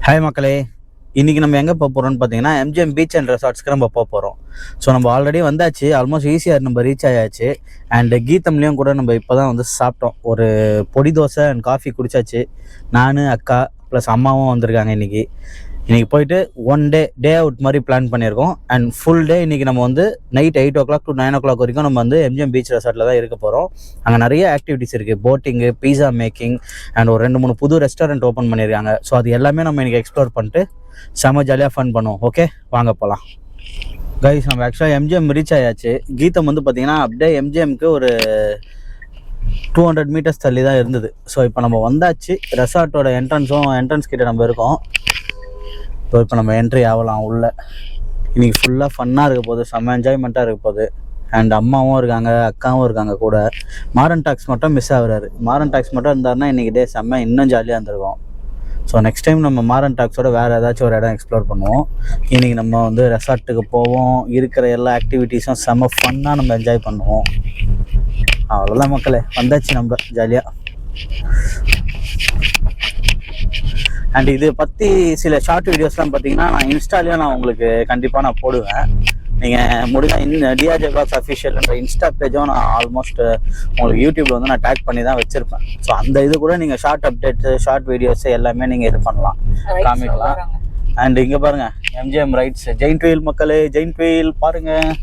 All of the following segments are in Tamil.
ஹாய் மக்களே, இன்றைக்கி நம்ம எங்கே போக போகிறோம்னு பார்த்தீங்கன்னா எம்ஜிஎம் பீச் அண்ட் ரெசார்ட்ஸ்க்கு நம்ம போக போகிறோம். ஸோ நம்ம ஆல்ரெடி வந்தாச்சு, ஆல்மோஸ்ட் ஈஸியாக நம்ம ரீச் ஆயாச்சு. அண்டு கீதம்லேயும் கூட நம்ம இப்போ தான் வந்து சாப்பிட்டோம். ஒரு பொடி தோசை அண்ட் காஃபி குடித்தாச்சு. நான், அக்கா ப்ளஸ் அம்மாவும் வந்திருக்காங்க. இன்றைக்கி போயிட்டு ஒன் டே அவுட் மாதிரி பிளான் பண்ணியிருக்கோம். அண்ட் ஃபுல் டே இன்றைக்கி நம்ம வந்து நைட் 8 o'clock to 9 o'clock வரைக்கும் நம்ம வந்து எம்ஜிஎம் பீச் ரெசார்ட்டில் தான் இருக்க போகிறோம். அங்கே நிறைய ஆக்டிவிட்டிஸ் இருக்குது, போட்டிங்கு, பீஸா மேக்கிங் அண்ட் ஒரு 2-3 புது ரெஸ்டாரண்ட் ஓப்பன் பண்ணியிருக்காங்க. ஸோ அது எல்லாமே நம்ம இன்றைக்கி எக்ஸ்ப்ளோர் பண்ணிட்டு செம்ம ஜாலியாக ஃபன் பண்ணுவோம். ஓகே, வாங்க போகலாம். கைஸ், நம்ம ஆக்சுவலாக எம்ஜிஎம் ரீச் ஆயாச்சு. கீதம் வந்து பார்த்திங்கன்னா அப்படியே எம்ஜிஎம்க்கு ஒரு 200 meters தள்ளி தான் இருந்தது. ஸோ இப்போ நம்ம வந்தாச்சு. ரெசார்ட்டோட என்ட்ரன்ஸ் கிட்ட நம்ம இருக்கோம். இப்போ நம்ம என்ட்ரி ஆகலாம் உள்ள. இன்றைக்கி ஃபுல்லாக ஃபன்னாக இருக்க போகுது, செம்ம என்ஜாய்மெண்ட்டாக இருக்க போகுது. அண்ட் அம்மாவும் இருக்காங்க, அக்காவும் இருக்காங்க கூட. மாரன் டாக்ஸ் மட்டும் மிஸ் ஆகுறாரு. மாரன் டாக்ஸ் மட்டும் இருந்தாருன்னா இன்றைக்கி டே செம்ம இன்னும் ஜாலியாக இருந்திருக்கும். ஸோ நெக்ஸ்ட் டைம் நம்ம மாரன் டாக்ஸோட வேறு ஏதாச்சும் ஒரு இடம் எக்ஸ்ப்ளோர் பண்ணுவோம். இன்றைக்கி நம்ம வந்து ரெசார்ட்டுக்கு போவோம். இருக்கிற எல்லா ஆக்டிவிட்டீஸும் செம்ம ஃபன்னாக நம்ம என்ஜாய் பண்ணுவோம். அவ்வளோதான் மக்களே, வந்தாச்சு நம்ம ஜாலியாக. அண்ட் இது பற்றி சில ஷார்ட் வீடியோஸ்லாம் பார்த்தீங்கன்னா நான் இன்ஸ்டாலேயும் நான் உங்களுக்கு கண்டிப்பாக நான் போடுவேன். நீங்கள் முடிஞ்சால் டிஆர்ஜே வ்ளாக்ஸ் அஃபிஷியல்ன்ற இன்ஸ்டா பேஜும் நான் ஆல்மோஸ்ட் உங்களுக்கு யூடியூப்பில் வந்து நான் டேக் பண்ணி தான் வச்சுருப்பேன். ஸோ அந்த இது கூட நீங்கள் ஷார்ட் அப்டேட்ஸு, ஷார்ட் வீடியோஸு எல்லாமே நீங்கள் இது பண்ணலாம், காமிக்கலாம். அண்ட் இங்கே பாருங்கள், எம்ஜிஎம் ரைட்ஸ் ஜெயின்ட் வீல் மக்களே, ஜெயின்ட் வீல் பாருங்கள்,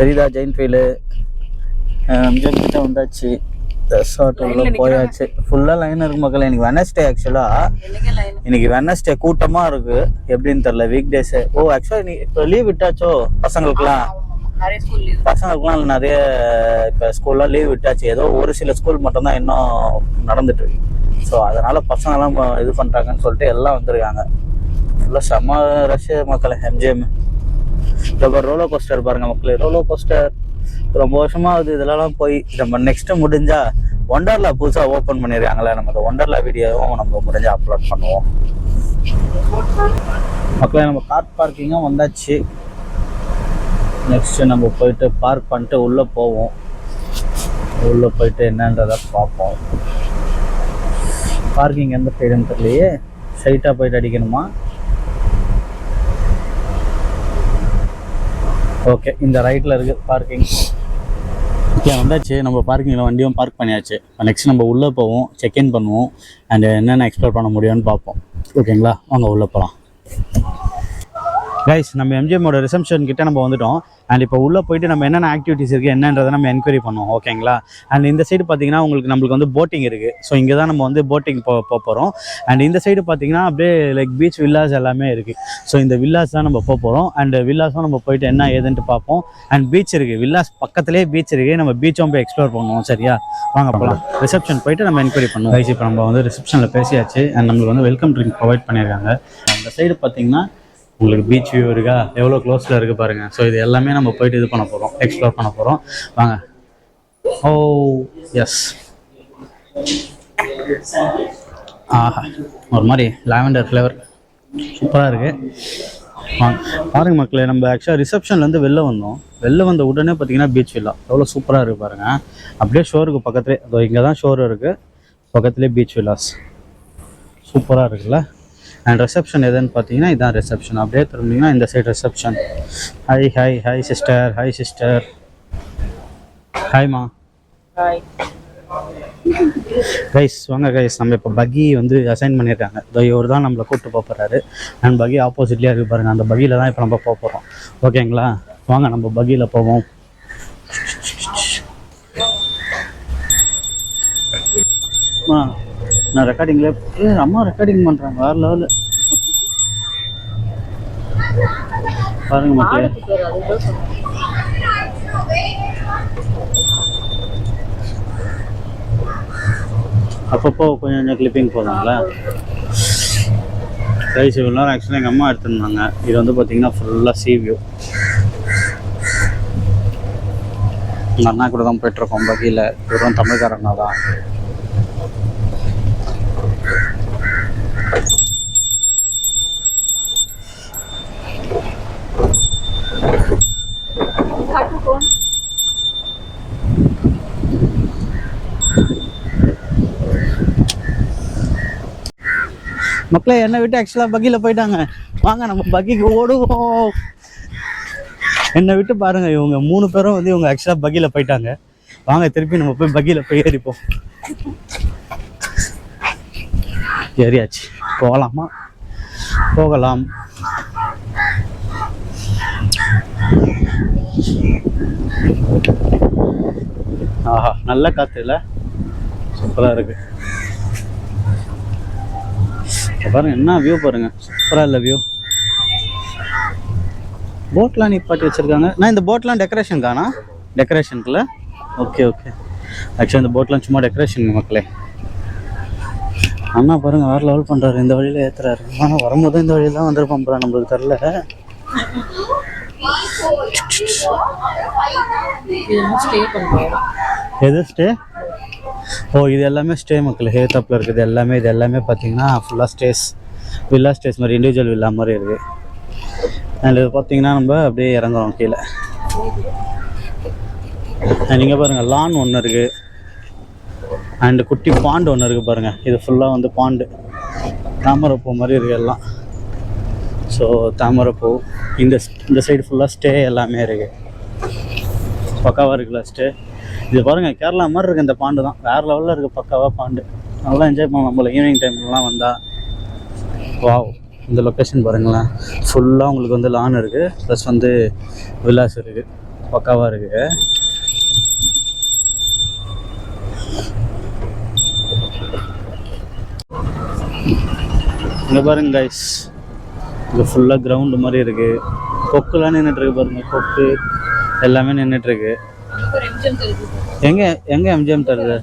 தெரியுதா ஜெயின்ட் வீலு. எம்ஜிஎம் கிட்ட வந்தாச்சு, ரெசார்ட் உள்ள போயாச்சு. ஃபுல்லாக லைன் இருக்கு மக்களே. இன்னைக்கு வெனஸ்டே, இன்னைக்கு வெனஸ்டே கூட்டமாக இருக்கு. எப்படின்னு தெரியல, வீக் டேஸு. ஓ, ஆக்சுவலாக இன்னைக்கு இப்போ லீவ் விட்டாச்சோ பசங்களுக்குலாம் நிறைய இப்போ ஸ்கூல்லாம் லீவ் விட்டாச்சு. ஏதோ ஒரு சில ஸ்கூல் மட்டும்தான் இன்னும் நடந்துட்டு இருக்கு. ஸோ அதனால பசங்கள்லாம் இது பண்ணுறாங்கன்னு சொல்லிட்டு எல்லாம் வந்திருக்காங்க. ஃபுல்லாக செம்ம ரஷ் மக்களே. எம்ஜிஎம் இப்போ ரோலோ கோஸ்டர் பாருங்க மக்களே, ரோலோ கோஸ்டர் ரொம்ப வருஷமாக அது இதெல்லாம் போய் நம்ம நெக்ஸ்ட்டு முடிஞ்சா ஒண்டர்லா புதுசாக ஓப்பன் பண்ணியிருக்காங்களே, நம்ம அந்த ஒண்டர்லா வீடியோவும் நம்ம முடிஞ்சால் அப்லோட் பண்ணுவோம் மக்களே. நம்ம கார் பார்க்கிங்கும் வந்தாச்சு. நெக்ஸ்ட்டு நம்ம போயிட்டு பார்க் பண்ணிட்டு உள்ளே போவோம். உள்ளே போயிட்டு என்னன்றதை பார்ப்போம். பார்க்கிங் எந்த சைடுன்னு தெரியலையே, ஸ்ட்ரைட்டாக போயிட்டு அடிக்கணுமா? ஓகே, இந்த ரைட்டில் இருக்குது பார்க்கிங். ஓகே, வந்தாச்சு. நம்ம பார்க்கிங்கில் வண்டியும் பார்க் பண்ணியாச்சு. நெக்ஸ்ட் நம்ம உள்ளே போவோம், செக்இன் பண்ணுவோம். அண்ட் என்னென்ன எக்ஸ்ப்ளோர் பண்ண முடியும்னு பார்ப்போம். ஓகேங்களா, வாங்க உள்ளே போகலாம். கைஸ், நம்ம எம்ஜிஎம்மோட ரிசப்ஷன் கிட்டே நம்ம வந்துட்டோம். அண்ட் இப்போ உள்ளே போயிட்டு நம்ம என்னென்ன ஆக்டிவிட்டிஸ் இருக்குது என்னன்றதை நம்ம என்கொயரி பண்ணுவோம். ஓகேங்களா. அண்ட் இந்த சைடு பார்த்தீங்கன்னா நம்மளுக்கு வந்து போட்டிங் இருக்குது. ஸோ இங்கே தான் நம்ம வந்து போட்டிங் போக போகிறோம். அண்ட் இந்த சைடு பார்த்தீங்கன்னா அப்படியே லைக் பீச் வில்லாஸ் எல்லாமே இருக்குது. ஸோ இந்த வில்லாஸ் தான் நம்ம போக போகிறோம். அண்ட் வில்லாஸும் நம்ம போயிட்டு என்ன ஏதுன்ட்டு பார்ப்போம். அண்ட் பீச் இருக்குது, வில்லாஸ் பக்கத்துலேயே பீச் இருக்குது. நம்ம பீச்சும் போய் எக்ஸ்ப்ளோர் பண்ணுவோம். சரியா, வாங்க போகலாம். ரிசப்ஷன் போயிட்டு நம்ம என்கொயரி பண்ணுவோம். கைஸ், இப்போ நம்ம வந்து ரிசப்ஷனில் பேசியாச்சு. அண்ட் நம்மளுக்கு வந்து வெல்கம் ட்ரிங்க் ப்ரொவைட் பண்ணியிருக்காங்க. அந்த சைடு பார்த்தீங்கன்னா உங்களுக்கு பீச் வியூ இருக்கா, எவ்வளோ க்ளோஸில் இருக்குது பாருங்கள். ஸோ இது எல்லாமே நம்ம போயிட்டு இது பண்ண போகிறோம், எக்ஸ்ப்ளோர் பண்ண போகிறோம். வாங்க. ஓ எஸ், ஆஹா, ஒரு மாதிரி லாவெண்டர் ஃப்ளேவர் சூப்பராக இருக்குது. வாங்க பாருங்கள் மக்களே. நம்ம ஆக்சுவலாக ரிசப்ஷன்லேருந்து வெளில வந்த உடனே பார்த்தீங்கன்னா பீச் வில்லா எவ்வளோ சூப்பராக இருக்குது பாருங்கள். அப்படியே ஷோருக்கு பக்கத்துலேயே, அதோ இங்கே தான் ஷோர் இருக்குது, பக்கத்துலேயே பீச் வில்லாஸ் சூப்பராக இருக்குல்ல. அண்ட் ரிசப்ஷன் எதுன்னு பார்த்தீங்கன்னா இதுதான் ரிசப்ஷன். அப்படியே திரும்பிங்கன்னா இந்த சைடு ரிசப்ஷன். Hi sister. ஹாய்மா. கைஸ், வாங்க கைஸ். நம்ம இப்போ பகி வந்து அசைன் பண்ணியிருக்காங்க. இவர் தான் நம்மளை கூப்பிட்டு போகிறாரு. அண்ட் பகி ஆப்போசிட்லேயே இருக்குது பாருங்கள். அந்த பகியில் தான் இப்போ நம்ம போக போகிறோம். ஓகேங்களா, வாங்க நம்ம பகியில் போவோம். நான் ரெக்கார்டிங்கில் அம்மா ரெக்கார்டிங் பண்ணுறாங்க வேறு லெவலில் பாருங்க மக்களே. அப்பப்போ கொஞ்சம் கிளிப்பிங் போதாங்களா. கைஸ், இவ்வளோ நேரம் ஆக்சுவலாக எங்கள் அம்மா எடுத்துருந்தாங்க. இது வந்து பார்த்தீங்கன்னா ஃபுல்லாக சீ வியூ. எங்கள் அண்ணா கூட தான் போய்ட்டுருக்கோம் பகியில். இவரும் தமிழ்காரண்ணா தான். மக்களே என்னை விட்டு ஆக்சுவலாக பக்கியில் போயிட்டாங்க. வாங்க நம்ம பக்கிக்கு ஓடுவோம். என்னை விட்டு பாருங்க, இவங்க 3 பேரும் வந்து இவங்க ஆக்சுவலாக பக்கியில் போயிட்டாங்க. வாங்க திருப்பி நம்ம போய் பக்கியில் போய் ஏறிப்போம். ஏறியாச்சு, போகலாமா? போகலாம். ஆஹா, நல்ல காற்று இல்லை, சூப்பராக இருக்கு. பாருங்க என்ன வியூ பாருங்க, சூப்பராக இல்லை வியூ. போட்லாம் நிப்பாட்டி வச்சிருக்காங்க. நான் இந்த போட்லாம் டெக்கரேஷன் காணா, டெக்கரேஷனுக்குள்ள. ஓகே ஓகே, ஆக்சுவலாக இந்த போட்லாம் சும்மா டெக்கரேஷன் மக்களே. அண்ணா பாருங்க வேறு லெவல் பண்ணுறாரு, இந்த வழியில் ஏற்றுறாரு. ஆனால் வரும்போது இந்த வழியில் தான் வந்துருப்போம், நம்மளுக்கு தெரில. எது ஸ்டே? ஓ இது எல்லாமே ஸ்டே மக்கள். ஹேத்தாப்பில் இருக்குது எல்லாமே. இது எல்லாமே பார்த்தீங்கன்னா ஃபுல்லாக ஸ்டேஸ், வில்லா ஸ்டேஸ் மாதிரி, இண்டிவிஜுவல் வில்லா மாதிரி இருக்குது. அண்ட் இது பார்த்தீங்கன்னா நம்ம அப்படியே இறங்குறோம் கீழே. நீங்கள் பாருங்கள் லான் ஒன்று இருக்குது, அண்டு குட்டி பாண்டு ஒன்று இருக்குது பாருங்கள். இது ஃபுல்லாக வந்து பாண்டு, தாமரைப்பூ மாதிரி இருக்குது எல்லாம். ஸோ தாமரைப்பூ. இந்த சைடு ஃபுல்லாக ஸ்டே எல்லாமே இருக்குது, பக்காவாக இருக்குல்ல ஸ்டே. இது பாருங்கள் கேரளா மாதிரி இருக்குது இந்த பாண்டு தான், வேறு லெவலில் இருக்குது பக்காவாக பாண்டு. நல்லா என்ஜாய் பண்ணலாம் நம்மள ஈவினிங் டைம்லலாம் வந்தால். வாவ், இந்த லொக்கேஷன் பாருங்களேன், ஃபுல்லாக உங்களுக்கு வந்து லான் இருக்குது, ப்ளஸ் வந்து வில்லாஸ் இருக்குது, பக்காவாக இருக்குது. இங்கே பாருங்க கைஸ், இங்கே ஃபுல்லாக கிரவுண்டு மாதிரி இருக்குது. கொக்குலாம் நின்றுட்டுருக்கு பாருங்கள், கொக்கு எல்லாமே நின்றுட்டுருக்கு. எங்கே எம்ஜிஎம் தருது?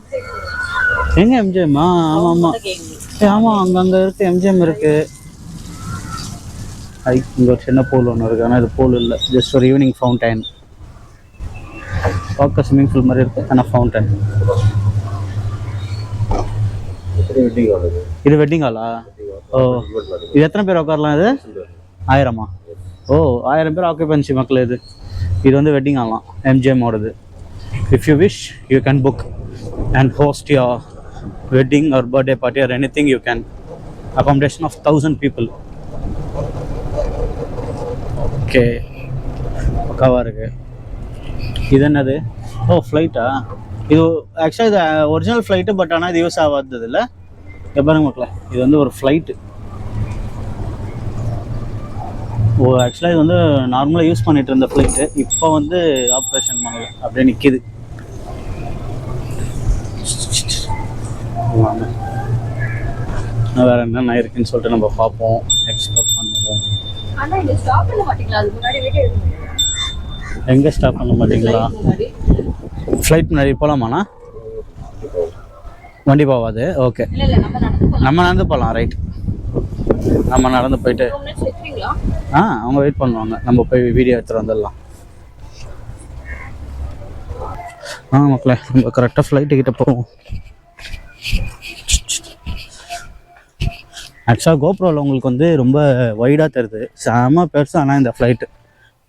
எங்கே எம்ஜிஎம்? ஆமாம் ஆமாம் ஆமாம், அங்கே இருக்குது எம்ஜிஎம் இருக்குது. இங்கே ஒரு சின்ன பூல் ஒன்று இருக்குது, ஆனால் இது பூல் இல்லை, ஜஸ்ட் ஒரு ஈவினிங் ஃபவுண்டைன். பார்க்க ஸ்விம்மிங் பூல் மாதிரி இருக்குது, ஆனால் ஃபவுண்டைன். இது வெட்டிங் ஹாலா? ஓ இது எத்தனை பேர் உட்காரலாம்? இது 1000? ஓ 1000 பேர் ஆக்குபென்சி மக்கள். இது வந்து வெட்டிங் ஆகலாம் எம்ஜிஎம் ஓடுது. If you wish you can book and host your wedding or birthday party or anything you can. Accommodation of 1000 people. Okay, பக்காவாக இருக்குது. இது என்னது? ஓ ஃப்ளைட்டா? இது ஆக்சுவலாக இது ஒரிஜினல் ஃப்ளைட்டு, பட் ஆனால் இது யூஸ் ஆகாதது இல்லை. பாருங்க மக்களே, இது வந்து ஒரு ஃப்ளைட்டு. ஓ ஆக்சுவலாக இது வந்து நார்மலாக யூஸ் பண்ணிட்டு இருந்த ஃப்ளைட்டு, இப்போ வந்து ஆப்ரேஷன் பண்ணல, அப்படியே நிற்கிது. வேறு என்னென்ன இருக்குன்னு சொல்லிட்டு நம்ம பார்ப்போம், எக்ஸ்ப்ளோர் பண்ணுவோம். எங்கே ஸ்டாப் பண்ண மாட்டீங்களா? ஃப்ளைட் முன்னாடி போகலாமாண்ணா? வண்டி போகாது. ஓகே, நம்ம நடந்து போகலாம். ரைட், நம்ம நடந்து போயிட்டு அவங்க வெயிட் பண்ணுவாங்க, நம்ம போய் வீடியோ எடுத்துகிட்டு வந்துடலாம். மக்களே நம்ம கரெக்டாக ஃப்ளைட்டு கிட்ட போவோம். ஆக்சுவலாக கோப்ரோவில் உங்களுக்கு வந்து ரொம்ப வைடாக தருது, செம பெருசு. ஆனால் இந்த ஃப்ளைட்டு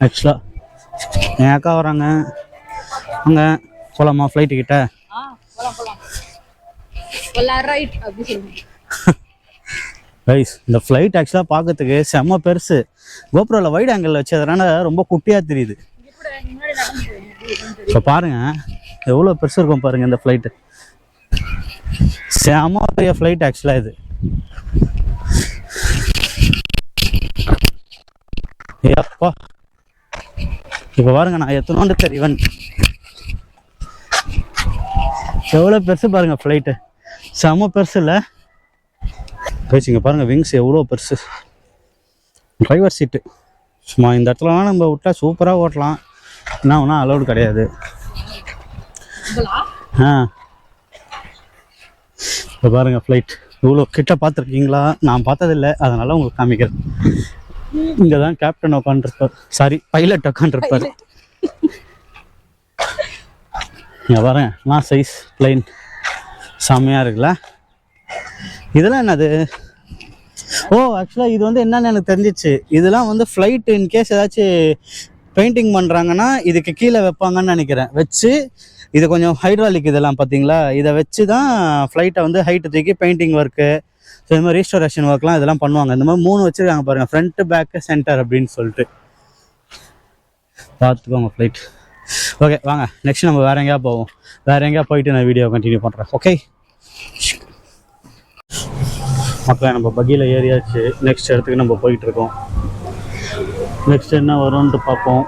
ஆக்சுவலாக என் அக்கா வராங்க, அங்கே போகலாமா ஃப்ளைட்டு கிட்ட? கைஸ் இந்த ஃப்ளைட் ஆக்சுவலாக பார்க்கறதுக்கு செம்ம பெருசு. கோப்ரோவில் வைட் ஆங்கிள் வச்சதுனால ரொம்ப குட்டியாக தெரியுது. இப்போ பாருங்க எவ்வளோ பெருசு இருக்கும் பாருங்க இந்த ஃப்ளைட்டு. செம்ம பெரிய ஃப்ளைட் ஆக்சுவலாக இது. ஏப்பா இப்போ பாருங்க, நான் எத்தனோண்டு தெரிவன், எவ்வளோ பெருசு பாருங்க ஃப்ளைட்டு, செம்ம பெருசு இல்லை? பேசிங்க பாருங்கள் விங்ஸ் எவ்வளோ பெருசு. டிரைவர் சீட்டு சும்மா இந்த இடத்துலலாம் நம்ம விட்டா சூப்பராக ஓட்டலாம், என்ன ஒன்றா அலௌடு கிடையாது. இப்போ பாருங்கள் ஃப்ளைட் இவ்வளோ கிட்ட பார்த்துருக்கீங்களா? நான் பார்த்ததில்லை, அதனால் உங்களுக்கு காமிக்கிறேன். இங்கே தான் கேப்டன் உட்காந்துருப்பார், சாரி பைலட் உட்காந்துருப்பார். இங்கே பாருங்க நான் சைஸ் பிளைன் செம்மையாக இருக்குல்ல. இதெல்லாம் என்னது? ஓ ஆக்சுவலாக இது வந்து என்னன்னு எனக்கு தெரிஞ்சிச்சு. இதெல்லாம் வந்து ஃப்ளைட் இன்கேஸ் ஏதாச்சும் பெயிண்டிங் பண்ணுறாங்கன்னா இதுக்கு கீழே வைப்பாங்கன்னு நினைக்கிறேன். வச்சு இது கொஞ்சம் ஹைட்ராலிக் இதெல்லாம் பார்த்தீங்களா, இதை வச்சு தான் ஃப்ளைட்டை வந்து ஹைட்டு தூக்கி பெயிண்டிங் ஒர்க்கு ஸோ இந்த மாதிரி ரீஸ்டோரேஷன் ஒர்க்லாம் இதெல்லாம் பண்ணுவாங்க. இந்த மாதிரி 3 வச்சுருக்காங்க பாருங்கள், ஃப்ரண்ட்டு பேக்கு சென்டர் அப்படின்னு சொல்லிட்டு. பார்த்துக்கோங்க ஃப்ளைட். ஓகே வாங்க நெக்ஸ்ட் நம்ம வேறு எங்கேயா போவோம். வேறு எங்கேயா போயிட்டு நான் வீடியோ கண்டினியூ பண்ணுறேன். ஓகே மக்களே, நம்ம பக்கியில் ஏறியாச்சு. நெக்ஸ்ட் இடத்துக்கு நம்ம போயிட்டுருக்கோம். நெக்ஸ்ட் என்ன வரும்ன்ட்டு பார்ப்போம்.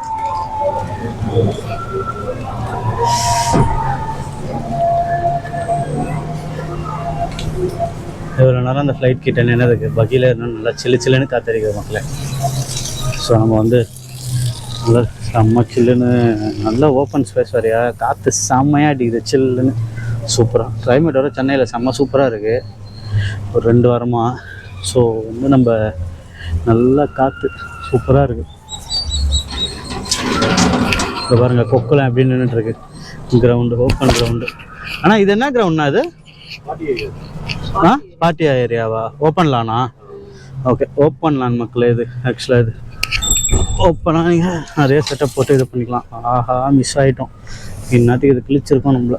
இவ்வளோ நேரம் அந்த ஃப்ளைட் கிட்ட நின்னதுக்கு பக்கியில் இன்னும் நல்லா சில்லுன்னு காத்திருக்குது மக்களே. ஸோ நம்ம வந்து நல்லா செம்ம சில்லுன்னு, நல்ல ஓப்பன் ஸ்பேஸ் வரையா, காற்று செம்மையாக அடிக்குது சில்லுன்னு. சூப்பராக கிளைமேட்டோட சென்னையில் செம்ம சூப்பராக இருக்குது ஒரு 2 வாரமாக. ஸோ வந்து நம்ம நல்லா காற்று சூப்பராக இருக்குது. இப்போ பாருங்கள் கொக்குலாம் எப்படி நின்றுட்டுருக்கு. Ground, open ground. ஆனால் இது என்ன கிரவுண்ட்னா இது? பார்ட்டி ஏரியாவா? Open Lana? ஓகே, ஓப்பன் லான் மக்களே. இது ஆக்சுவலாக இது ஓப்பனாக நீங்கள் நிறைய செட்டப் போட்டு இது பண்ணிக்கலாம். ஆஹா, மிஸ் ஆகிட்டோம். இந்நேரத்துக்கு இது கிழிச்சிருக்கோம் நம்மள.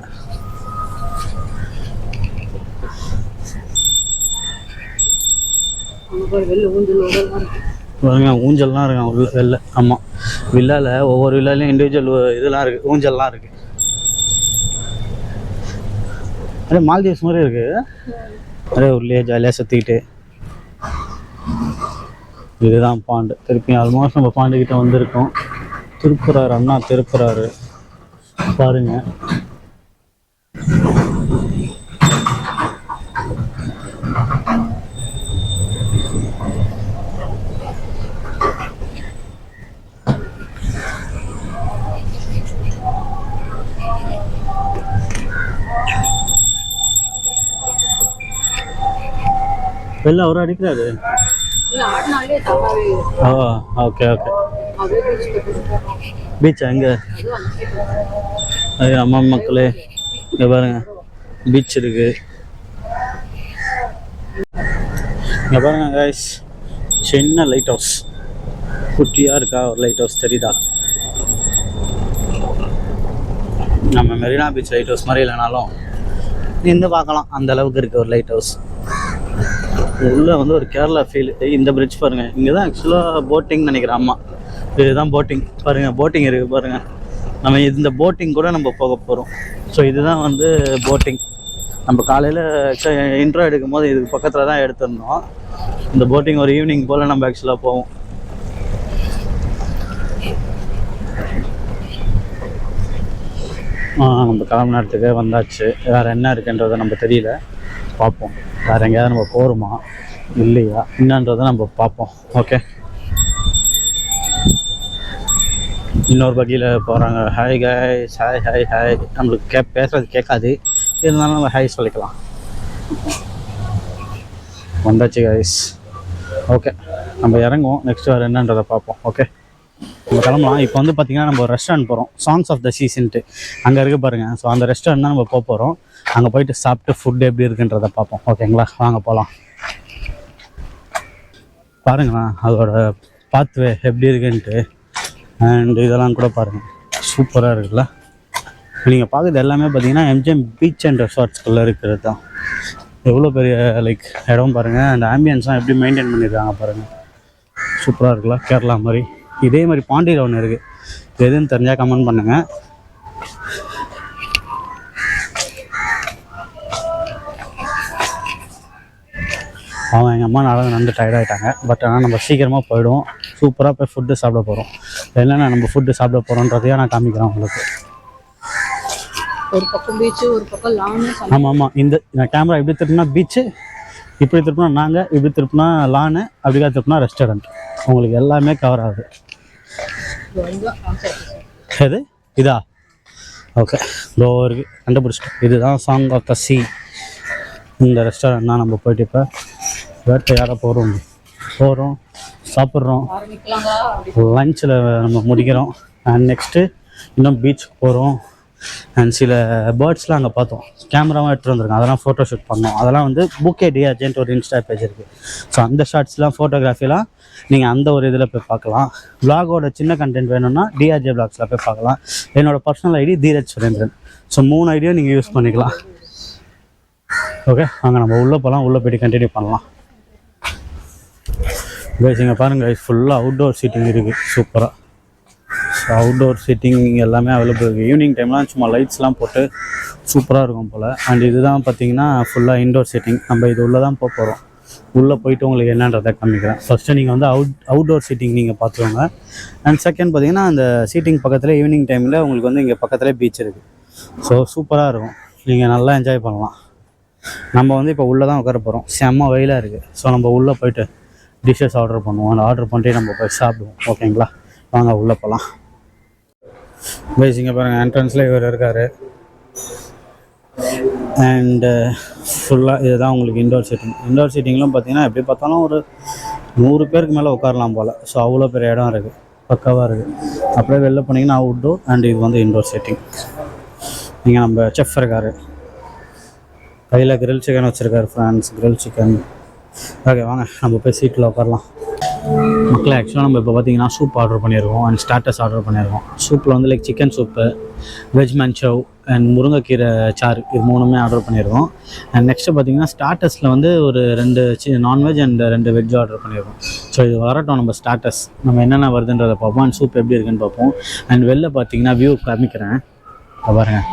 பாருங்க ஊஞ்சல்லாம் இருக்கான் உள்ள வெளில. ஆமாம், வில்லாவில் ஒவ்வொரு வில்லாலையும் இண்டிவிஜுவல் இதெல்லாம் இருக்குது, ஊஞ்சல்லாம் இருக்குது. அதே மால்தீவ்ஸ் மாதிரி இருக்குது. அதே உள்ளே ஜாலியாக சுற்றிக்கிட்டு. இதுதான் பாண்டு. திருப்பி ஆல்மோஸ்ட் நம்ம பாண்டுக்கிட்ட வந்திருக்கோம். திருப்புறாரு, அண்ணா திருப்புறாரு பாருங்க. வெளில அவரும் அடிக்கிறாரு. Okay okay. பீச்சா எங்க? ஐயா அம்மா மக்களே, இங்கே பாருங்க பீச் இருக்கு. இங்கே பாருங்க கைஸ், சின்ன லைட் ஹவுஸ், குட்டியாக இருக்கா ஒரு லைட் ஹவுஸ் தெரியுதா? நம்ம மெரினா பீச் லைட் ஹவுஸ் மாதிரி இல்லைனாலும் நின்று பார்க்கலாம், அந்த அளவுக்கு இருக்குது ஒரு லைட் ஹவுஸ். உள்ளே வந்து ஒரு கேரளா ஃபீல். இந்த பிரிட்ஜ் பாருங்கள், இங்கே தான் ஆக்சுவலாக போட்டிங் நினைக்கிறேன். அம்மா இதுதான் போட்டிங். பாருங்கள் போட்டிங் இருக்குது பாருங்கள். நம்ம இந்த போட்டிங் கூட நம்ம போக போகிறோம். ஸோ இதுதான் வந்து போட்டிங். நம்ம காலையில் ஆக்சுவலாக இன்ட்ரோ எடுக்கும் போது இதுக்கு பக்கத்தில் தான் எடுத்துருந்தோம். இந்த போட்டிங் ஒரு ஈவினிங் போல் நம்ம ஆக்சுவலாக போவோம். நம்ம கிளம்புன இடத்துக்கு வந்தாச்சு. வேறு என்ன இருக்குன்றதை நம்ம தெரியல, பார்ப்போம். வேறு எங்கேயாவது நம்ம போகிறோமா இல்லையா என்னன்றதை நம்ம பார்ப்போம். ஓகே, இன்னொரு பக்கியில் போகிறாங்க. Hi guys, hi hi hi. நம்மளுக்கு பேசுகிறது கேட்காது, இருந்தாலும் நம்ம ஹாய் சொல்லிக்கலாம். வந்தாச்சு கைஸ். ஓகே, நம்ம இறங்குவோம். நெக்ஸ்ட் வேறு என்னன்றதை பார்ப்போம். ஓகே, நம்ம கிளம்பலாம். இப்போ வந்து பார்த்திங்கன்னா நம்ம ஒரு ரெஸ்டாரண்ட் போகிறோம், சாங்ஸ் ஆஃப் த சீசன்ட்டு. அங்கே இருக்க பாருங்கள். ஸோ அந்த ரெஸ்டாரண்ட் தான் நம்ம போக போகிறோம். அங்கே போயிட்டு சாப்பிட்டு ஃபுட்டு எப்படி இருக்குன்றதை பார்ப்போம். ஓகேங்களா, வாங்க போகலாம். பாருங்களேன் அதோட பாத்வே எப்படி இருக்குன்ட்டு. அண்ட் இதெல்லாம் கூட பாருங்கள், சூப்பராக இருக்குல்ல. நீங்கள் பார்க்குறது எல்லாமே பார்த்தீங்கன்னா எம்ஜிஎம் பீச் அண்ட் ரெசார்ட்ஸ்குள்ளே இருக்கிறது தான். எவ்வளோ பெரிய லைக் இடம் பாருங்கள். அந்த ஆம்பியன்ஸ்லாம் எப்படி மெயின்டைன் பண்ணியிருக்காங்க பாருங்கள், சூப்பராக இருக்குல்ல. கேரளா மாதிரி இதே மாதிரி பாண்டியில் ஒன்று இருக்குது. எதுன்னு தெரிஞ்சால் கமெண்ட் பண்ணுங்கள். அவங்க எங்கள் அம்மா நடந்து டயர்டாகிட்டாங்க. பட் ஆனால் நம்ம சீக்கிரமாக போயிடுவோம். சூப்பராக போய் ஃபுட்டு சாப்பிட போகிறோம். என்னென்ன நம்ம ஃபுட்டு சாப்பிட போகிறோன்றதையும் நான் காமிக்கிறேன் உங்களுக்கு. ஒரு பக்கம் பீச்சு, ஒரு பக்கம் லான். ஆமாம் ஆமாம், இந்த கேமரா இப்படி திருப்பினா பீச்சு, இப்படி திருப்பினா நாங்கள், இப்படி திருப்பினா லானு, அப்படிக்கா திருப்பினா ரெஸ்டாரண்ட். உங்களுக்கு எல்லாமே கவர் ஆகுது. எது இதா? ஓகே, இதோ இருக்குது, கண்டுபிடிச்சிட்டோம். இதுதான் சாங் ஆஃப் த சீ. இந்த ரெஸ்டாரண்ட் தான் நம்ம போயிட்டு இப்போ வேட்டையாட போகிறோம். சாப்பிட்றோம், லஞ்சில் நம்ம முடிக்கிறோம். அண்ட் நெக்ஸ்ட்டு இன்னும் பீச்சுக்கு போகிறோம். அண்ட் சில பேர்ட்ஸ்லாம் அங்கே பார்த்தோம், கேமராவும் எடுத்துகிட்டு வந்திருக்கோம். அதெல்லாம் ஃபோட்டோ ஷூட் பண்ணோம். அதெல்லாம் வந்து புக்கே டிஆர்ஜேன்ட்டு ஒரு இன்ஸ்டா பேஜ் இருக்குது. ஸோ அந்த ஷார்ட்ஸ்லாம் ஃபோட்டோகிராஃபிலாம் நீங்கள் அந்த ஒரு இதில் போய் பார்க்கலாம். விளாகோட சின்ன கண்டென்ட் வேணும்னா டிஆர்ஜே விளாக்ஸில் போய் பார்க்கலாம். என்னோடய personal ID Dheeraj Surendran. So 3 ஐடியும் நீங்கள் யூஸ் பண்ணிக்கலாம். ஓகே வாங்க நம்ம உள்ளே போகலாம், உள்ளே போய்ட்டு கண்டினியூ பண்ணலாம். கைஸ் இங்கே பாருங்கள் கைஸ், ஃபுல்லாக அவுட்டோர் சீட்டிங் இருக்குது சூப்பராக. ஸோ அவுட்டோர் சீட்டிங் எல்லாமே அவைலபிள் இருக்குது. ஈவினிங் டைம்லாம் சும்மா லைட்ஸ்லாம் போட்டு சூப்பராக இருக்கும் போல். அண்ட் இதுதான் பார்த்தீங்கன்னா ஃபுல்லாக இன்டோர் சீட்டிங். நம்ம இது உள்ளே தான் போக போகிறோம். உள்ளே போயிட்டு உங்களுக்கு என்னன்றதை காமிக்கிறேன். ஃபஸ்ட்டு நீங்கள் வந்து அவுட்டோர் சீட்டிங் நீங்கள் பார்த்துக்கோங்க. அண்ட் செகண்ட் பார்த்தீங்கன்னா அந்த சீட்டிங் பக்கத்தில் ஈவினிங் டைமில் உங்களுக்கு வந்து இங்கே பக்கத்துலேயே பீச் இருக்குது. ஸோ சூப்பராக இருக்கும், நீங்கள் நல்லா என்ஜாய் பண்ணலாம். நம்ம வந்து இப்போ உள்ளே தான் உட்கார போகிறோம். செம்ம வெயிலாக இருக்குது. ஸோ நம்ம உள்ளே போயிட்டு டிஷ்ஷஸ் ஆர்டர் பண்ணுவோம். அந்த ஆர்டர் பண்ணிட்டு நம்ம போய் சாப்பிடுவோம். ஓகேங்களா, வாங்க உள்ளே போகலாம். கைஸ் இங்கே பாருங்கள், என்ட்ரன்ஸில் இவர் இருக்கார். அண்டு ஃபுல்லாக இதுதான் உங்களுக்கு இன்டோர் சீட்டிங். இன்டோர் சீட்டிங்லாம் பார்த்தீங்கன்னா எப்படி பார்த்தாலும் ஒரு 100 பேருக்கு மேலே உட்காரலாம் போல். ஸோ அவ்வளோ பெரிய இடம் இருக்குது, பக்காவாக இருக்குது. அப்படியே வெளில போனீங்கன்னா அவுட்டோர், அண்ட் இது வந்து இன்டோர் சீட்டிங். நீங்கள் நம்ம செஃப் இருக்கார், கையில் கிரில் சிக்கன் வச்சுருக்காரு, ஃப்ரான்ஸ் கிரில் சிக்கன். ஓகே வாங்க நம்ம போய் சீட்டில் உட்காரலாம். மக்களே ஆக்சுவலாக நம்ம இப்போ பார்த்தீங்கன்னா சூப் ஆர்டர் பண்ணியிருக்கோம் அண்ட் ஸ்டார்டர்ஸ் ஆர்டர் பண்ணியிருக்கோம். சூப்பில் வந்து like chicken soup, veg manchow and முருங்கைக்கீரை சாறு, இது 3மே ஆர்டர் பண்ணியிருக்கோம். அண்ட் நெக்ஸ்ட்டு பார்த்தீங்கன்னா ஸ்டார்டர்ஸில் வந்து ஒரு 2 நான்வெஜ் அண்ட் 2 வெஜ் ஆர்டர் பண்ணியிருக்கோம். ஸோ இது வரட்டும், நம்ம ஸ்டார்டர்ஸ் நம்ம என்னென்ன வருதுன்றதை பார்ப்போம். அண்ட் சூப் எப்படி இருக்குன்னு பார்ப்போம். அண்ட் வெளில பார்த்தீங்கன்னா வியூ காமிக்கிறேன் பாருங்கள்,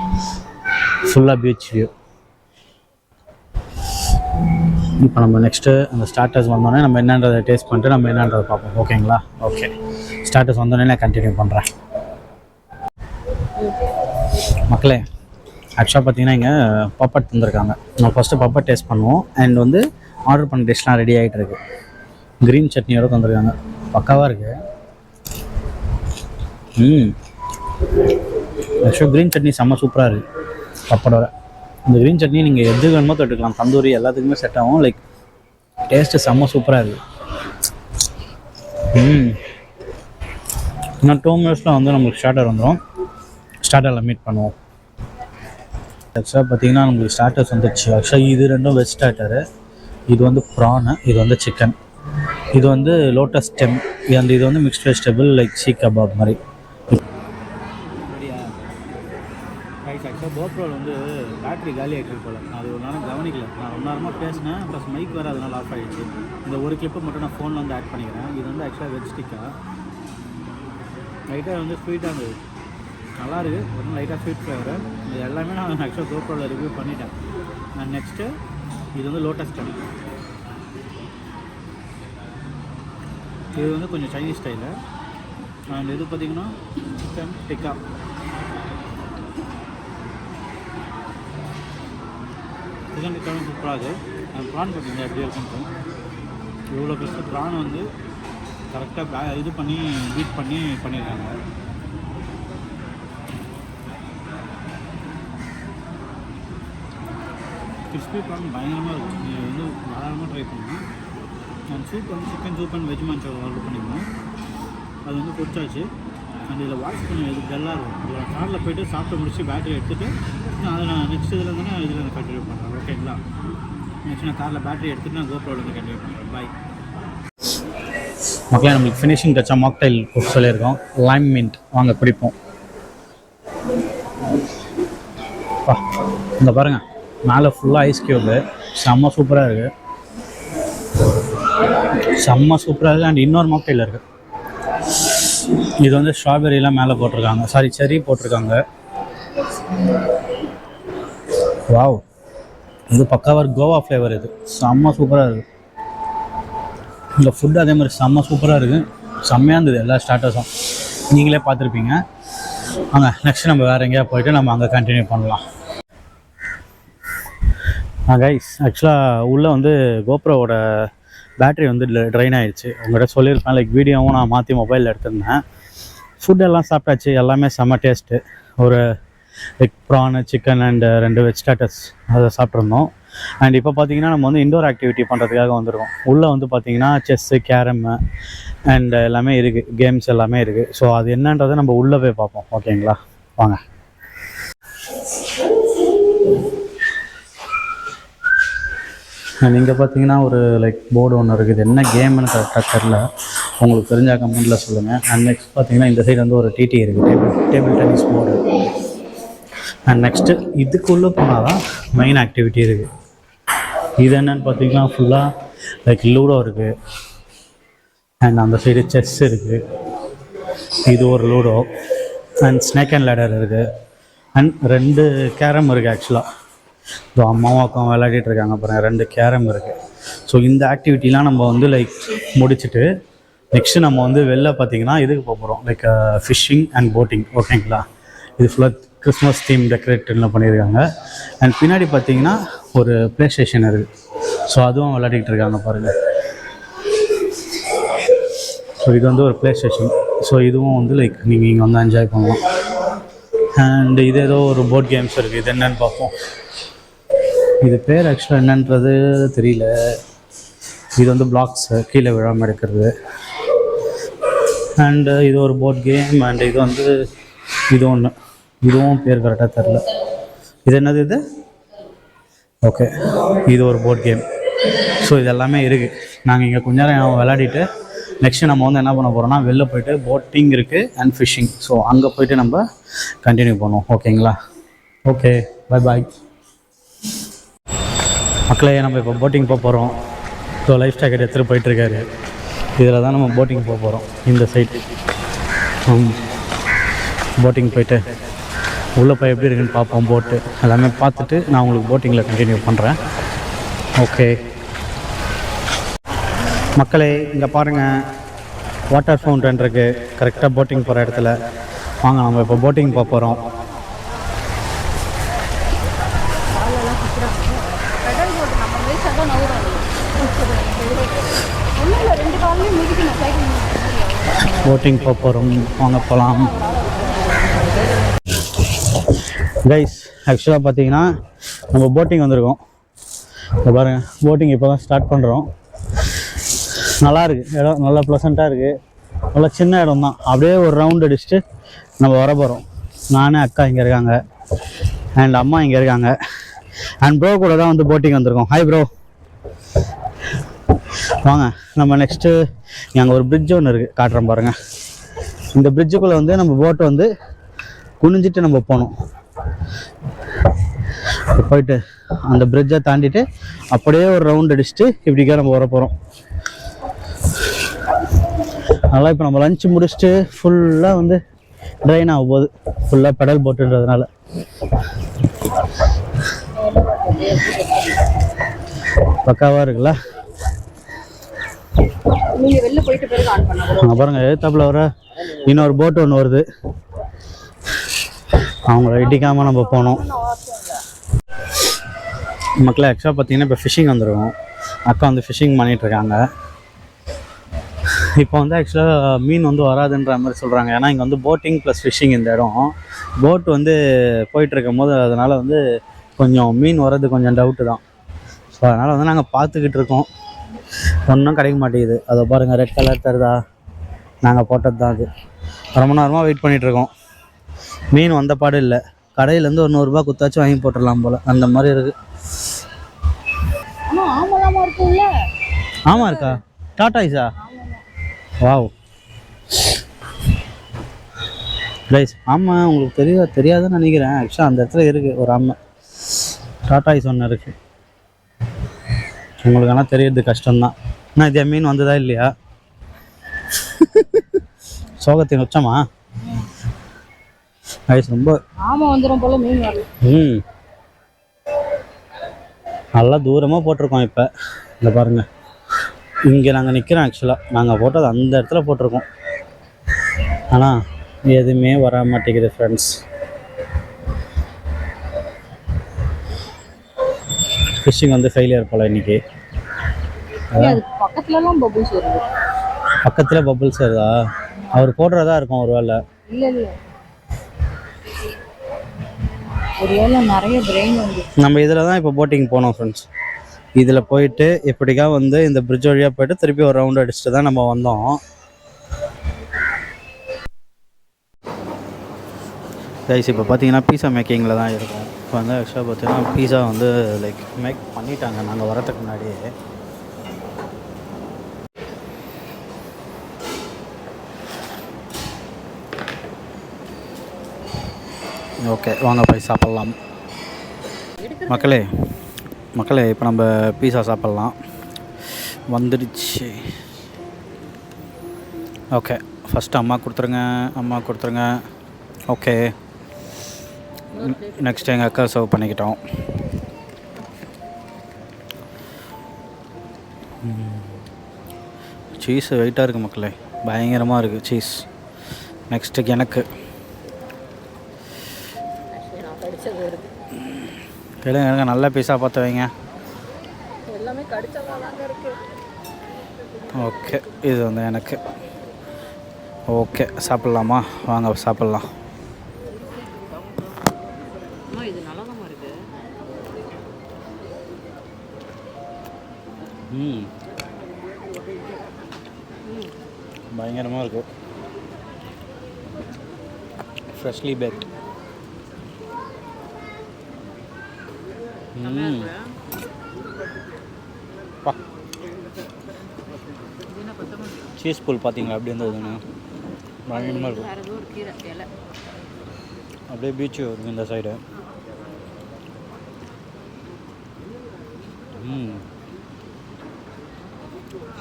ஃபுல்லாக பீச் வியூ. இப்போ நம்ம நெக்ஸ்ட்டு அந்த ஸ்டார்டர்ஸ் வந்தோடனே நம்ம என்னன்றதை டேஸ்ட் பண்ணிட்டு நம்ம என்னன்றதை பார்ப்போம். ஓகேங்களா, ஓகே ஸ்டார்டர்ஸ் வந்தோடனே நான் கண்டினியூ பண்ணுறேன். மக்களே ஆக்சுவலாக பார்த்தீங்கன்னா இங்கே பப்பட் தந்துருக்காங்க. நம்ம ஃபஸ்ட்டு பப்பட் டேஸ்ட் பண்ணுவோம். அண்ட் வந்து ஆர்டர் பண்ண டிஷ்லாம் ரெடி ஆகிட்டு இருக்கு. க்ரீன் சட்னியோட தந்துருக்காங்க, பக்காவாக இருக்குது. ஆக்சுவலாக க்ரீன் சட்னி செம்ம சூப்பராக இருக்குது பப்படோட. இந்த க்ரீன் சட்னி நீங்கள் எது வேணுமோ தொட்டுக்கலாம், தந்தூரி எல்லாத்துக்குமே செட் ஆகும். லைக் டேஸ்ட்டு செம்ம சூப்பராக இருக்குது. இன்னும் 2 மினிட்ஸில் வந்து நம்மளுக்கு ஸ்டார்டர் வந்துடும். ஸ்டார்டரில் மீட் பண்ணுவோம். ஆக்சுவலாக பார்த்தீங்கன்னா நம்மளுக்கு ஸ்டார்டர்ஸ் வந்துடுச்சு. ஆக்சுவலாக இது 2 வெஜ் ஸ்டார்டரு. இது வந்து ப்ரானு, இது வந்து சிக்கன், இது வந்து லோட்டஸ் ஸ்டெம், அண்ட் இது வந்து mixed vegetable like seekh kebab மாதிரி. ஆக்சுவலாக கோப்ரோவில் வந்து பேட்ரி காலி ஆகிட்டு போல். அது ஒரு நேரம் கவனிக்கல. நான் ரொம்ப நேரமாக பேசினேன், ப்ளஸ் மைக் வேறு அதனால் ஆஃப் ஆகிடுச்சு. இந்த ஒரு கிளிப்பை மட்டும் நான் ஃபோனில் வந்து ஆட் பண்ணிக்கிறேன். இது வந்து ஆக்சுவலாக வெஜ் ஸ்டிக்கா லைட்டாக வந்து ஸ்வீட்டாக இருந்தது, நல்லா இருக்குது. ஒரு லைட்டாக ஸ்வீட் ஃப்ளேவரு. இது எல்லாமே நான் ஆக்சுவலாக கோப்ரோவில் ரிவ்யூ பண்ணிட்டேன். அண்ட் நெக்ஸ்ட்டு இது வந்து லோட்டஸ் ஸ்டெம். இது வந்து கொஞ்சம் சைனீஸ் ஸ்டைலு. அண்ட் இது பார்த்திங்கன்னா சிக்கன் டிக்கா. சிக்கன் டிக்காவும் சூப்பராக இருக்குது. அந்த ப்ரான் பார்த்தீங்கன்னா எப்படி இருக்குன்னு, இவ்வளோ பெருசு ப்ரான் வந்து கரெக்டாக இது பண்ணி பீட் பண்ணி பண்ணியிருக்காங்க. கிறிஸ்பி ப்ரான் பயங்கரமாக இருக்கும். நீங்கள் வந்து தாராளமாக ட்ரை பண்ணுங்கள். அண்ட் சூப் வந்து chicken soup and veg manchow order பண்ணியிருந்தோம். அது வந்து குடிச்சாச்சு. அண்ட் இதில் வாஷ் பண்ணி இது டல்லாக இருக்கும். இதில் காரில் போய்ட்டு சாப்பிட்டு முடிச்சு பேட்டரி எடுத்துகிட்டு அதை நான் நெக்ஸ்ட் இதில் வந்து நான் இதில் கண்டினியூ பண்ணுறேன். ஓகேங்களா, நெக்ஸ்ட் நான் காரில் பேட்டரி எடுத்துகிட்டு நான் கோப்ரோவில் வந்து கண்டினியூ பண்ணுறேன். பாய் மக்களே. நம்மளுக்கு ஃபினிஷிங் டச்சாக மாக்டைல் குடிச்சு சொல்லியிருக்கோம். லைம் மின்ட் வாங்க குடிப்போம். இந்த பாருங்கள், மேலே ஃபுல்லாக ஐஸ் க்யூபு, செம்ம சூப்பராக இருக்குது, செம்ம சூப்பராக இருக்குது. அண்ட் இன்னொரு மாக்டைல் இருக்குது. இது வந்து ஸ்ட்ராபெரிலாம் மேலே போட்டிருக்காங்க, சாரி செர்ரி போட்டிருக்காங்க. வாவ், இது பக்காவாக கோவா ஃப்ளேவர். இது செம்ம சூப்பராக இருக்குது. இந்த ஃபுட்டு அதே மாதிரி செம்ம சூப்பராக இருக்குது. செம்மையாக இருந்தது எல்லா ஸ்டார்டர்ஸும், நீங்களே பார்த்துருப்பீங்க. வாங்க நெக்ஸ்ட் நம்ம வேறு எங்கேயா போயிட்டு நம்ம அங்கே கண்டினியூ பண்ணலாம். கைஸ் ஆக்சுவலாக உள்ளே வந்து கோப்ரோவோட பேட்ரி வந்து ட்ரைன் ஆகிடுச்சு. உங்கள்கிட்ட சொல்லியிருப்பேன், லைக் வீடியோவும் நான் மாற்றி மொபைலில் எடுத்திருந்தேன். ஃபுட்டெல்லாம் சாப்பிட்டாச்சு, எல்லாமே செம்ம டேஸ்ட்டு. ஒரு egg prawn, chicken and 2 veg starters அதை சாப்பிட்ருந்தோம். அண்ட் இப்போ பார்த்தீங்கன்னா நம்ம வந்து இண்டோர் ஆக்டிவிட்டி பண்ணுறதுக்காக வந்துருக்கோம். உள்ளே வந்து பார்த்தீங்கன்னா செஸ்ஸு, கேரம்மு அண்ட் எல்லாமே இருக்குது, கேம்ஸ் எல்லாமே இருக்குது. ஸோ அது என்னன்றதை நம்ம உள்ளே போய் பார்ப்போம். ஓகேங்களா, வாங்க. நீங்கள் பார்த்தீங்கன்னா ஒரு லைக் போர்டு ஒன்று இருக்குது. என்ன கேம்னு கரெக்டாக தெரில, உங்களுக்கு தெரிஞ்ச கமெண்ட்டில் சொல்லுங்கள். அண்ட் நெக்ஸ்ட் பார்த்தீங்கன்னா இந்த சைடு வந்து ஒரு டிடி இருக்குது, table tennis board. And next இதுக்குள்ளே போனால் தான் மெயின் ஆக்டிவிட்டி இருக்குது. இது என்னன்னு பார்த்தீங்கன்னா ஃபுல்லாக லைக் லூடோ இருக்குது. அண்ட் அந்த சைடு செஸ் இருக்குது. இது ஒரு ludo. And snake and ladder இருக்குது. அண்ட் 2 கேரம் இருக்குது ஆக்சுவலாக. ஸோ அம்மாவும் அக்காவும் விளையாடிட்டு இருக்காங்க அப்புறம் 2 கேரம் இருக்குது. ஸோ இந்த ஆக்டிவிட்டிலாம் நம்ம வந்து லைக் முடிச்சுட்டு நெக்ஸ்ட்டு நம்ம வந்து வெளில பார்த்திங்கன்னா இதுக்கு போகிறோம் லைக் ஃபிஷ்ஷிங் அண்ட் போட்டிங். ஓகேங்களா? இது ஃபுல்லாக கிறிஸ்மஸ் தீம் டெக்கரேட்டட்லாம் பண்ணியிருக்காங்க. அண்ட் பின்னாடி பார்த்தீங்கன்னா ஒரு ப்ளே ஸ்டேஷன் இருக்குது. ஸோ அதுவும் விளையாடிட்டு இருக்காங்க பாருங்கள். ஸோ இது வந்து ஒரு ப்ளே ஸ்டேஷன். ஸோ இதுவும் வந்து லைக் நீங்கள் இங்கே வந்து என்ஜாய் பண்ணலாம். அண்ட் இது ஏதோ ஒரு போர்ட் கேம்ஸ் இருக்குது. இது என்னென்னு பார்ப்போம். இது பேர் ஆக்சுவலாக என்னன்றது தெரியல. இது வந்து பிளாக்ஸு கீழே விழாமல் எடுக்கிறது. அண்டு இது ஒரு போர்ட் கேம். அண்டு இது வந்து இது ஒன்று, இதுவும் பேர் கரெக்டாக தெரில. இது என்னது இது? ஓகே, இது ஒரு போர்ட் கேம். ஸோ இது எல்லாமே இருக்குது. நாங்கள் இங்கே கொஞ்ச நேரம் விளையாடிட்டு நெக்ஸ்ட்டு நம்ம வந்து என்ன பண்ண போகிறோம்னா வெளில போய்ட்டு போட்டிங் இருக்குது அண்ட் ஃபிஷ்ஷிங். ஸோ அங்கே போய்ட்டு நம்ம கண்டினியூ பண்ணுவோம். ஓகேங்களா? ஓகே, பை பாய் மக்களே. நம்ம இப்போ போட்டிங் போக போகிறோம். ஸோ லைஃப் ஜாக்கெட் எடுத்துகிட்டு போயிட்டுருக்காரு. இதில் தான் நம்ம போட்டிங் போக போகிறோம். இந்த சைட்டு போட்டிங் போயிட்டு உள்ளே போய் எப்படி இருக்குன்னு பார்ப்போம். போட்டு எல்லாமே பார்த்துட்டு நான் உங்களுக்கு போட்டிங்கில் கண்டினியூ பண்ணுறேன். ஓகே மக்களே, இங்கே பாருங்கள் வாட்டர் ஃபவுண்டன் இருக்குது கரெக்டாக போட்டிங் போகிற இடத்துல. வாங்க நம்ம இப்போ போட்டிங் போக போகிறோம். போட்டிங் போக போகிறோம், வாங்க போகலாம். கைஸ் ஆக்சுவலாக பார்த்தீங்கன்னா நம்ம போட்டிங் வந்திருக்கோம். இப்போ பாருங்கள், போட்டிங் இப்போ தான் ஸ்டார்ட் பண்ணுறோம். நல்லா இருக்குது இடம், நல்லா ப்ளசண்ட்டாக இருக்குது. நல்லா சின்ன இடம் தான். அப்படியே ஒரு ரவுண்ட் அடிச்சுட்டு நம்ம வர போகிறோம். நானே அக்கா இங்கே இருக்காங்க அண்ட் அம்மா இங்கே இருக்காங்க. அண்ட் ப்ரோ கூட தான் வந்து போட்டிங் வந்திருக்கோம். Hi bro. வாங்க நம்ம நெக்ஸ்ட்டு அங்கே ஒரு பிரிட்ஜ் ஒன்று இருக்குது, காட்டுறேன் பாருங்கள். இந்த பிரிட்ஜுக்குள்ளே வந்து நம்ம போட்டை வந்து குனிஞ்சிட்டு நம்ம போகணும். போயிட்டு அந்த பிரிட்ஜை தாண்டிட்டு அப்படியே ஒரு ரவுண்ட் அடிச்சுட்டு இப்படிக்கா நம்ம வர போகிறோம். அதனால் இப்போ நம்ம லஞ்சு முடிச்சுட்டு ஃபுல்லாக வந்து ட்ரைன் ஆகும் போது ஃபுல்லாக பெடல் போட்டுன்றதுனால பக்காவாக இருக்குல்ல. நீங்க வெளில போயிட்டு பிறகு ஆன் பண்ணலாம். பாருங்க, எழுத்தாப்புல வர இன்னொரு போட் ஒன்று வருது. அவங்கள இடிக்காமல் நம்ம போனோம். மக்களே ஆக்சுவலாக பார்த்தீங்கன்னா இப்போ ஃபிஷ்ஷிங் வந்துருக்கோம். அக்கா வந்து ஃபிஷ்ஷிங் பண்ணிகிட்ருக்காங்க. இப்போ வந்து ஆக்சுவலாக மீன் வந்து வராதுன்ற மாதிரி சொல்கிறாங்க. ஏன்னா இங்கே வந்து போட்டிங் ப்ளஸ் ஃபிஷ்ஷிங். இந்த இடம் போட் வந்து போயிட்டுருக்கும் போது அதனால் வந்து கொஞ்சம் மீன் வர்றது கொஞ்சம் டவுட்டு தான். ஸோ அதனால் வந்து நாங்கள் பார்த்துக்கிட்டு இருக்கோம். ஒன்றும் கிடைக்க மாட்டேங்குது. அதை பாருங்கள், ரெட் கலர் தருதா, நாங்கள் போட்டது தான் அது. ரொம்ப நேரமாக வெயிட் பண்ணிகிட்ருக்கோம். மீன் வந்த பாடு இல்லை. கடையிலேருந்து ஒரு 100 ரூபா குத்தாச்சும் வாங்கி போட்டுடலாம் போல், அந்த மாதிரி இருக்குது. ஆமாம் இருக்கா? டாடா ஐஸா? Wow rice. ஆமாம், உங்களுக்கு தெரியாதுன்னு நினைக்கிறேன். ஆக்சுவலாக அந்த இடத்துல இருக்குது ஒரு ஆமை. டாடா ஐஸ் ஒன்று இருக்குது. உங்களுக்கு ஆனால் தெரியறது கஷ்டம்தான். ஆனால் இதே மீன் வந்ததா இல்லையா? சோகத்தின் உச்சமா ஐஸ் ரொம்ப போல மீன் வரல. நல்லா தூரமாக போட்டிருக்கோம். இப்போ இந்த பாருங்கள், இங்கே நாங்கள் நிற்கிறோம். ஆக்சுவலாக நாங்கள் போட்டது அந்த இடத்துல போட்டிருக்கோம். ஆனால் எதுவுமே வர மாட்டேங்குது ஃப்ரெண்ட்ஸ். ஃபிஷ்ஷிங் வந்து ஃபெயிலியர் போல் இன்றைக்கி. பக்கத்தில் பபுள்ஸ் வருதா? அவர் போடுறதா இருக்கும் ஒரு வேளை. நம்ம இதில் தான் இப்போ போட்டிங் போனோம் ஃப்ரெண்ட்ஸ். இதில் போயிட்டு எப்படிக்கா வந்து இந்த பிரிட்ஜ் வழியாக போயிட்டு திருப்பி ஒரு ரவுண்ட் அடிச்சுட்டு தான் நம்ம வந்தோம். கைஸ் இப்போ பார்த்தீங்கன்னா பீஸா மேக்கிங்கில் தான் இருக்கும். இப்போ வந்து ஆக்சுவலாக பார்த்தீங்கன்னா பீஸா வந்து லைக் மேக் பண்ணிட்டாங்க நாங்கள் வரதுக்கு முன்னாடியே. ஓகே, வாங்க போய் சாப்பிட்லாம். மக்களே மக்களே இப்போ நம்ம பீஸா சாப்பிட்லாம். வந்துடுச்சு. ஓகே, ஃபஸ்ட்டு அம்மா கொடுத்துருங்க. ஓகே, நெக்ஸ்ட் எங்கள் அக்கா சர்வ் பண்ணிக்கிட்டோம். சீஸ் வெயிட்டாக இருக்குது மக்களே, பயங்கரமாக இருக்குது சீஸ். நெக்ஸ்ட்டுக்கு எனக்கு எனக்கு நல்ல பீஸாக பார்த்து வைங்க. எல்லாமே கடிச்சதாங்க இருக்கு. ஓகே, இது வந்து எனக்கு. ஓகே, சாப்பிட்லாமா? வாங்க சாப்பிட்லாம். இது நல்லாதான் இருக்கு. பயங்கரமாக இருக்குது. Freshly baked. பா, சீஸ் பூல் பார்த்தீங்களா அப்படி இருந்ததுன்னு பயங்கரமாக இருக்கும். அப்படியே பீச்சு இருக்குது இந்த சைடு.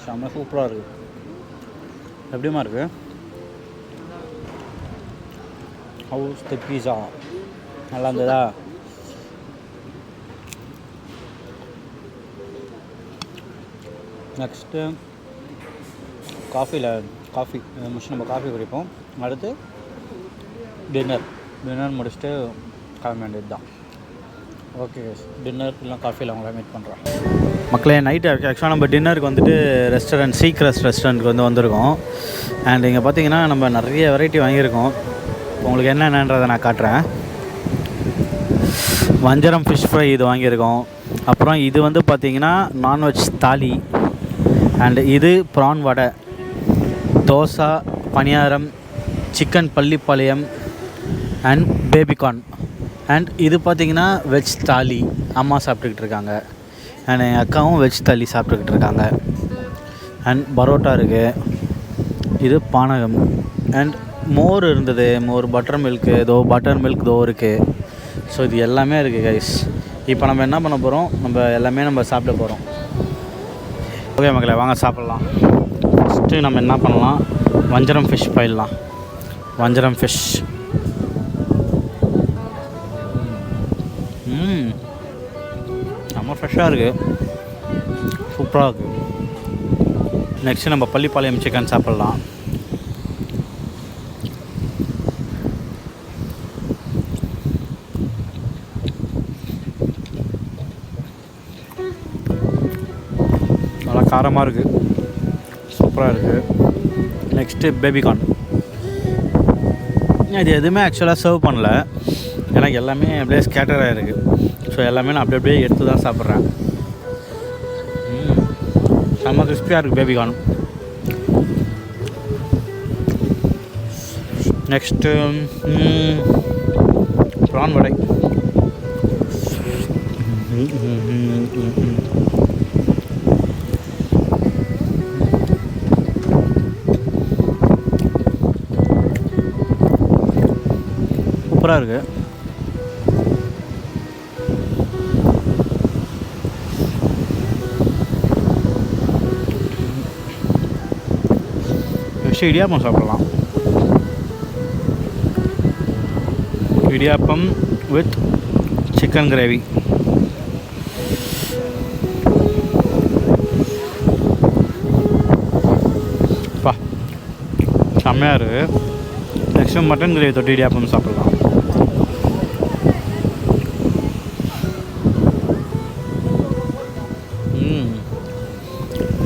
செம்ம சூப்பராக இருக்குது. எப்படிமா இருக்கு? ஹவுஸ் தி பீஸா நல்லா இருந்ததா? நெக்ஸ்ட்டு காஃபி முடிச்சு நம்ம காஃபி குடிப்போம். அடுத்து டின்னர் முடிச்சுட்டு கிளம்ப வேண்டியது தான். ஓகே, டின்னர் இல்லை காஃபியில் அவங்கள மீட் பண்ணுறோம். மக்களே, நைட்டு ஆக்சுவலாக நம்ம டின்னருக்கு வந்துட்டு சீக்ரெஸ்ட் ரெஸ்டாரண்ட்டுக்கு வந்திருக்கோம். அண்ட் இங்கே பார்த்தீங்கன்னா நம்ம நிறைய வெரைட்டி வாங்கியிருக்கோம். உங்களுக்கு என்னென்னன்றதை நான் காட்டுறேன். வஞ்சரம் ஃபிஷ் ஃப்ரை இது வாங்கியிருக்கோம். அப்புறம் இது வந்து பார்த்திங்கன்னா நான்வெஜ் தாலி. அண்டு இது prawn vada, dosa, paniyaram, chicken Pallipalayam and baby corn. And இது பார்த்திங்கன்னா வெஜ் தாலி அம்மா சாப்பிட்டுக்கிட்டு இருக்காங்க. அண்ட் எங்கள் அக்காவும் வெஜ் தாலி சாப்பிட்டுக்கிட்டு இருக்காங்க. அண்ட் பரோட்டா இருக்குது. இது பானகம். அண்ட் மோர் இருந்தது, பட்டர் மில்க் தோ இருக்குது. ஸோ இது எல்லாமே இருக்குது கைஸ். இப்போ நம்ம என்ன பண்ண போகிறோம், நம்ம சாப்பிட போகிறோம். ஓகே மக்களே, வாங்க சாப்பிட்லாம். ஃபஸ்ட்டு நம்ம என்ன பண்ணலாம், வஞ்சரம் ஃபிஷ் போயிடலாம். வஞ்சரம் ஃபிஷ் ரொம்ப ஃப்ரெஷ்ஷாக இருக்குது, சூப்பராக இருக்குது. நெக்ஸ்ட்டு நம்ம பள்ளிப்பாளையம் சிக்கன் சாப்பிட்லாம். நல்லா காரமாக இருக்குது, சூப்பராக இருக்குது. Next baby corn. இது எதுவுமே ஆக்சுவலாக சர்வ் பண்ணல, எனக்கு எல்லாமே அப்படியே ஸ்கேட்டர் ஆகிருக்கு. ஸோ எல்லாமே நான் அப்படியே எடுத்து தான் சாப்பிட்றேன். செம்ம கிறிஸ்பியாக இருக்குது பேபிகார்ன். நெக்ஸ்ட்டு ப்ரான் வடை. சூப்பராக இருக்குது. நெக்ஸ்ட் இடியாப்பம் சாப்பிடலாம். Idiyappam with chicken gravy. பா, செம்மையாக இருக்குது. நெக்ஸ்ட்டு மட்டன் கிரேவி தொட்டு இடியாப்பம் சாப்பிடலாம்.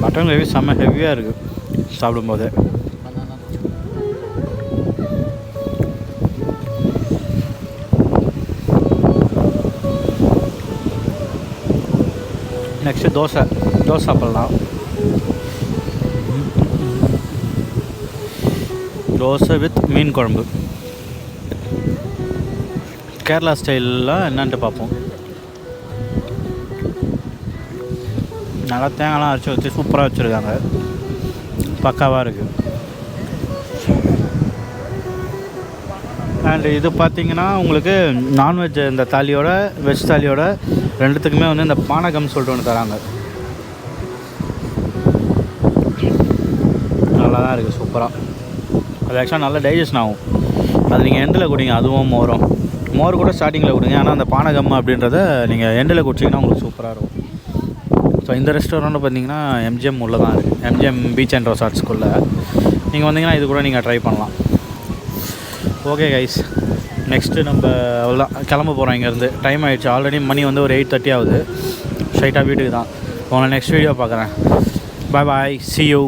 மட்டன் கிரேவி செம்ம ஹெவியாக இருக்குது சாப்பிடும்போது. நெக்ஸ்ட்டு தோசை சாப்பிட்லாம். தோசை வித் மீன் குழம்பு. கேரளா ஸ்டைலில் என்னன்ட்டு பார்ப்போம். நல்லா தேங்காய்லாம் அரைச்சி வச்சு சூப்பராக வச்சுருக்காங்க, பக்காவாக இருக்குது. அண்டு இது பார்த்திங்கன்னா உங்களுக்கு நான்வெஜ் இந்த தாலியோட வெஜ் தாலியோட ரெண்டுத்துக்குமே வந்து இந்த பானகம் சொல்லிட்டு ஒன்று தராங்க. நல்லா தான் இருக்குது, சூப்பராக. அது ஆக்சுவலாக நல்லா டைஜஷன் ஆகும். அது நீங்கள் எண்டில் குடிங்க, அதுவும் மோர் கூட ஸ்டார்டிங்கில் கொடுங்க. ஆனால் அந்த பானகம் அப்படின்றத நீங்கள் எண்டில் குடிச்சிங்கன்னா உங்களுக்கு சூப்பராக இருக்கும். ஸோ இந்த ரெஸ்டாரண்ட்டு பார்த்தீங்கன்னா எம்ஜிஎம் உள்ள தான் இருக்குது, எம்ஜிஎம் பீச் அண்ட் ரெசார்ட்ஸ்குள்ளே. நீங்கள் வந்தீங்கன்னா இது கூட நீங்கள் ட்ரை பண்ணலாம். ஓகே கைஸ், நெக்ஸ்ட்டு நம்ம அவ்வளோதான் கிளம்ப போகிறோம் இங்கேருந்து. டைம் ஆகிடுச்சு, ஆல்ரெடி மணி வந்து ஒரு 8:30 ஆகுது. ஸ்ட்ரைட்டாக வீட்டுக்கு தான். உங்களை நெக்ஸ்ட் வீடியோ பார்க்குறேன். பாய் பாய், see you.